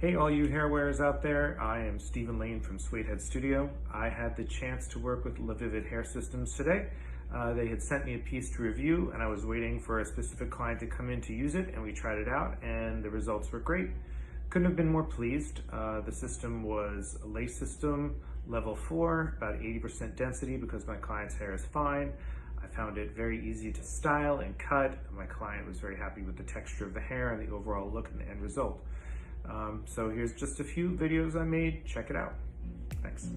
Hey, all you hair wearers out there, I am Stephen Lane from Suedehead Studio. I had the chance to work with LaVivid Hair Systems today. They had sent me a piece to review and I was waiting for a specific client to come in to use it, and we tried it out and the results were great. Couldn't have been more pleased. The system was a lace system, level 4, about 80% density because my client's hair is fine. I found it very easy to style and cut. My client was very happy with the texture of the hair and the overall look and the end result. So here's just a few videos I made. Check it out. Thanks.